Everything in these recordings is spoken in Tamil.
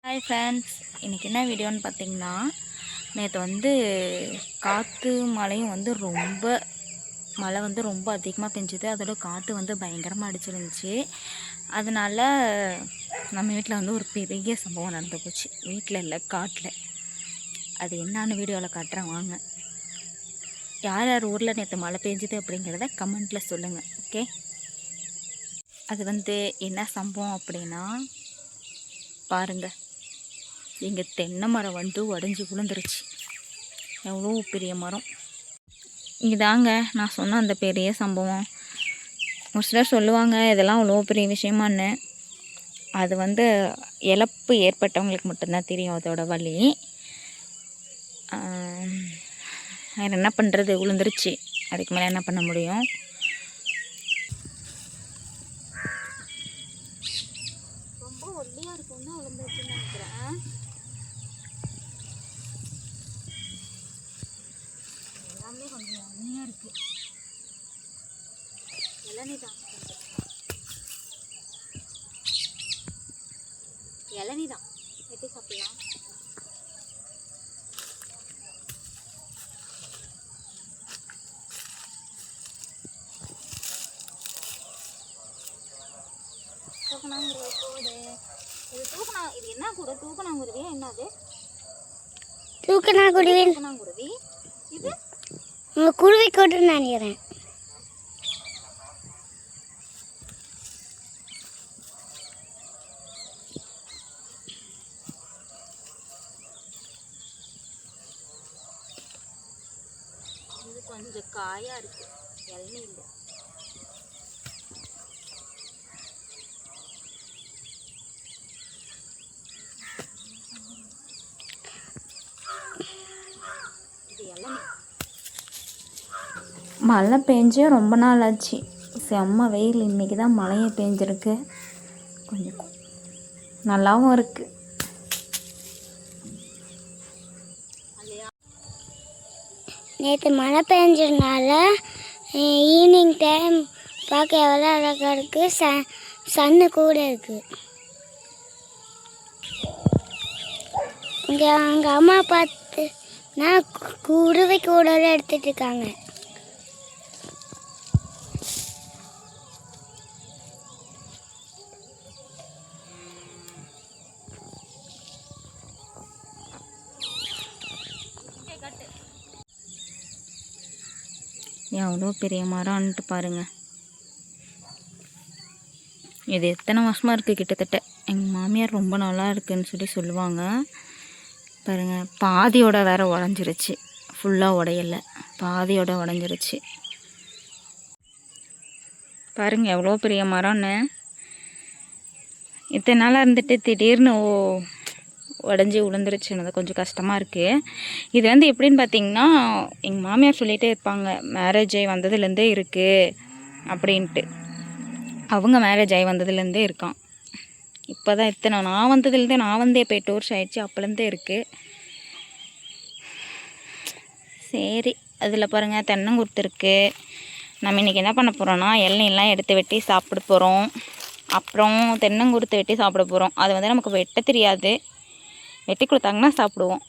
ஹாய் ஃப்ரெண்ட்ஸ், இன்றைக்கி என்ன வீடியோன்னு பார்த்தீங்கன்னா, நேற்று காற்று மழையும் மழை ரொம்ப அதிகமாக பெஞ்சுது. அதோட காற்று பயங்கரமாக அடிச்சிருந்துச்சு. அதனால் நம்ம வீட்டில் ஒரு பெரிய சம்பவம் நடந்து போச்சு. வீட்டில் இல்லை, காட்டில். அது என்னான்னு வீடியோவில் காட்டுறேன் வாங்க. யார் யார் ஊரில் நேற்று மழை பெஞ்சுது அப்படிங்கிறத கமெண்ட்டில் சொல்லுங்கள். ஓகே, அது என்ன சம்பவம் அப்படின்னா பாருங்கள். எங்கள் தென்னை மரம் உடஞ்சி விழுந்துருச்சு. எவ்வளோ பெரிய மரம். இதாங்க நான் சொன்ன அந்த பெரிய சம்பவம். ஒரு சிலர் சொல்லுவாங்க இதெல்லாம் அவ்வளோ பெரிய விஷயமான்னு. அது இழப்பு ஏற்பட்டவங்களுக்கு மட்டும்தான் தெரியும் அதோட வலி. வேறு என்ன பண்ணுறது, விழுந்துருச்சு. அதுக்கு மேலே என்ன பண்ண முடியும்? ரொம்ப ஒல்லியாக இருக்கும்னு விழுந்துருச்சுன்னு நினைக்கிறேன். எல்லாமே கொஞ்சம் ஒல்லியாக இருக்குது. இளநீ தான், இளநீ தான் வெட்டி சாப்பிடலாம். தூக்கணாங்குருவி போகுது. இது என்ன கூட தூக்கணாங்குருவியா? என்னது தூக்கணாங்குருவி? தூக்கணாங்குருவி இது உங்கள் குருவி கூட நினைக்கிறேன். இது கொஞ்சம் காயாக இருக்குது, இளநீ இல்லை. மழை பெஞ்சே ரொம்ப நாள் ஆச்சு. செம்ம வெயில். இன்றைக்கி தான் மழையே பெஞ்சிருக்கு. கொஞ்சம் நல்லாவும் இருக்குது. நேற்று மழை பெஞ்சதுனால ஈவினிங் டைம் பார்க்க எவ்வளோ அழகாக இருக்குது. சன்னு கூட இருக்குது. இங்கே அவங்க அம்மா பார்த்துனா குருவி கூட எடுத்துகிட்டு இருக்காங்க. எவ்வளோ பெரிய மரம்ன்ட்டு பாருங்கள். இது எத்தனை வருஷமாக இருக்குது கிட்டத்தட்ட. எங்கள் மாமியார் ரொம்ப நல்லா இருக்குதுன்னு சொல்லுவாங்க. பாருங்கள், பாதியோட வேற உடஞ்சிருச்சு. ஃபுல்லாக உடையலை, பாதியோட உடஞ்சிருச்சு. பாருங்கள் எவ்வளோ பெரிய மரம்னு. இத்தனை நாளாக இருந்துட்டு திடீர்னு உடஞ்சி விழுந்துருச்சுன்னு கொஞ்சம் கஷ்டமாக இருக்குது. இது எப்படின்னு பார்த்தீங்கன்னா, எங்கள் மாமியார் சொல்லிகிட்டே இருப்பாங்க, மேரேஜ் ஆகி வந்ததுலேருந்தே இருக்குது அப்படின்ட்டு. அவங்க மேரேஜ் ஆகி வந்ததுலேருந்தே இருக்கான். இப்போ தான் நான் வந்தே இப்போ 8 வருஷம் ஆயிடுச்சு. அப்போலேருந்தே இருக்குது. சரி, அதில் பாருங்கள் தென்னங்குருத்து இருக்குது. நம்ம இன்றைக்கி என்ன பண்ண போகிறோன்னா, இளநீலாம் எடுத்து வெட்டி சாப்பிட போகிறோம். அப்புறம் தென்னங்குருத்து வெட்டி சாப்பிட போகிறோம். அது நமக்கு வெட்ட தெரியாது. வெட்டி கொடுத்தாங்கன்னா சாப்பிடுவோம்.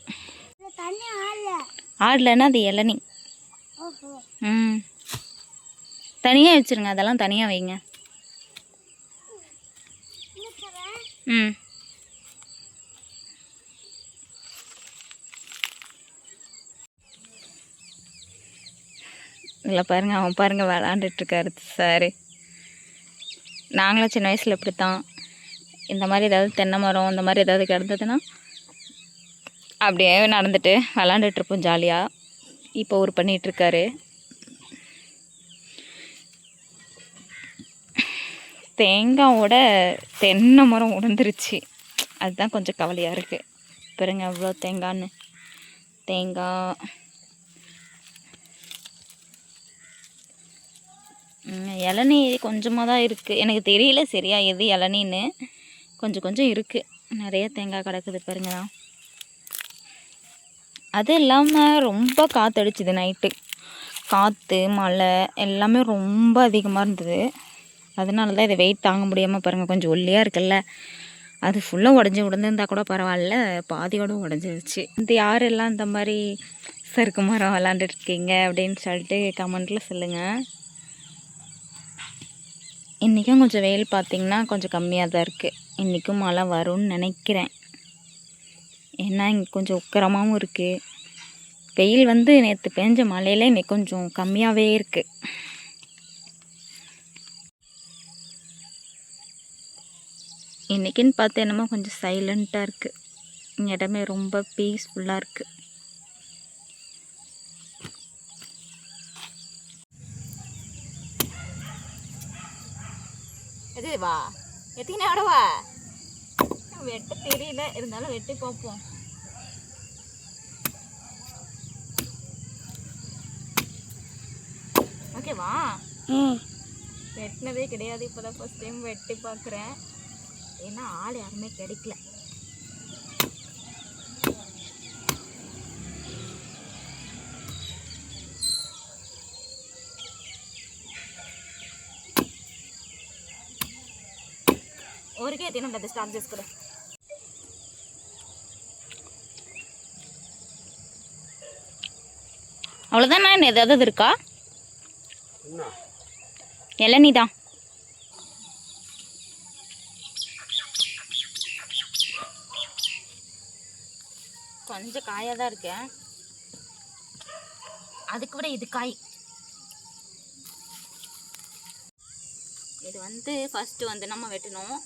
ஆடலைன்னா அது இளநீ. தனியாக வச்சுருங்க, அதெல்லாம் தனியாக வைங்க. இல்லை பாருங்கள், அவன் பாருங்கள் விளாண்டுட்ருக்காரு சார். நாங்களும் சின்ன வயசில் இப்படித்தான். இந்த மாதிரி ஏதாவது தென்னை மரம் இந்த மாதிரி ஏதாவது கிடந்ததுன்னா அப்படியே நடந்துட்டு விளாண்டுட்ருப்போம் ஜாலியாக. இப்போ ஒரு பண்ணிகிட்ருக்காரு. தேங்காவோட தென்னை மரம் உடந்துருச்சு. அதுதான் கொஞ்சம் கவலையாக இருக்குது. பாருங்க அவ்வளோ தேங்காய் இளநீ கொஞ்சமாக தான் இருக்குது. எனக்கு தெரியல சரியா எது இளநீன்னு. கொஞ்சம் இருக்குது. நிறைய தேங்காய் கிடக்குது பாருங்களா. அது இல்லாமல் ரொம்ப காற்றடிச்சிது நைட்டு. காற்று மழை எல்லாமே ரொம்ப அதிகமாக இருந்தது. அதனால தான் இதை வெயிட் தாங்க முடியாமல் பாருங்கள், கொஞ்சம் ஒல்லியாக இருக்குல்ல, அது ஃபுல்லாக உடஞ்சி உடஞ்சிருந்தா கூட பரவாயில்ல, பாதியோடு உடஞ்சிருச்சு. இந்த யாரெல்லாம் இந்த மாதிரி சறுக்கு மரம் விளாண்டுருக்கீங்க அப்படின்னு சொல்லிட்டு கமெண்ட்டில் சொல்லுங்கள். இன்றைக்கும் கொஞ்சம் வெயில் பார்த்திங்கன்னா கொஞ்சம் கம்மியாக தான் இருக்குது. இன்றைக்கும் மழை வரும்னு நினைக்கிறேன். ஏன்னா இங்கே கொஞ்சம் உக்கரமாகவும் இருக்குது. வெயில் வந்து நேற்று பெஞ்ச மழையில் இன்றைக்கி கொஞ்சம் கம்மியாகவே இருக்குது. இன்றைக்கின்னு பார்த்து என்னமோ கொஞ்சம் சைலண்ட்டாக இருக்குது. இடமே ரொம்ப பீஸ்ஃபுல்லாக இருக்குது. எதுவா எத்தனை ஆடவா வெட்ட தெரியல, இருந்தாலும் வெட்டி பார்ப்போம். ஓகேவா? வெட்டினதே கிடையாது, இப்போதான் ஃபர்ஸ்ட் டைம் வெட்டி பார்க்குறேன். ஏன்னா ஆள் யாருமே கிடைக்கல. ఊరికే తినుంటుంది స్టాప్ చేసుకుని. அவ்வளோதானா? என்ன ஏதாவது இருக்கா? இளநீ தான். கொஞ்சம் காயாக தான் இருக்கேன். அதுக்கு விட இது காய். இது வந்து ஃபஸ்ட்டு வந்து நம்ம வெட்டணும்.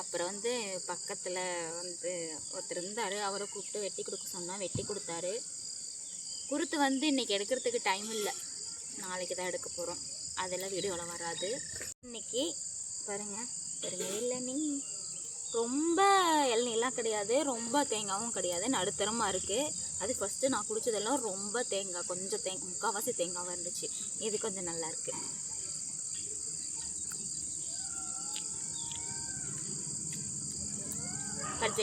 அப்புறம் வந்து பக்கத்தில் வந்து ஒருத்தர் இருந்தார், அவரை கூப்பிட்டு வெட்டி கொடுக்க சொன்னால் வெட்டி கொடுத்தாரு. குருத்து வந்து இன்றைக்கி எடுக்கிறதுக்கு டைம் இல்லை, நாளைக்கு தான் எடுக்க போகிறோம். அதெல்லாம் வீடியோவில் வராது. இன்றைக்கி பாருங்கள் இளநீ. ரொம்ப இளநீலாம் கிடையாது, ரொம்ப தேங்காயும் கிடையாது, நடுத்தரமாக இருக்குது. அது ஃபஸ்ட்டு நான் குடித்ததெல்லாம் ரொம்ப தேங்காய், கொஞ்சம் முக்கால்வாசி தேங்காவாக இருந்துச்சு. இது கொஞ்சம் நல்லா இருக்குது. கட்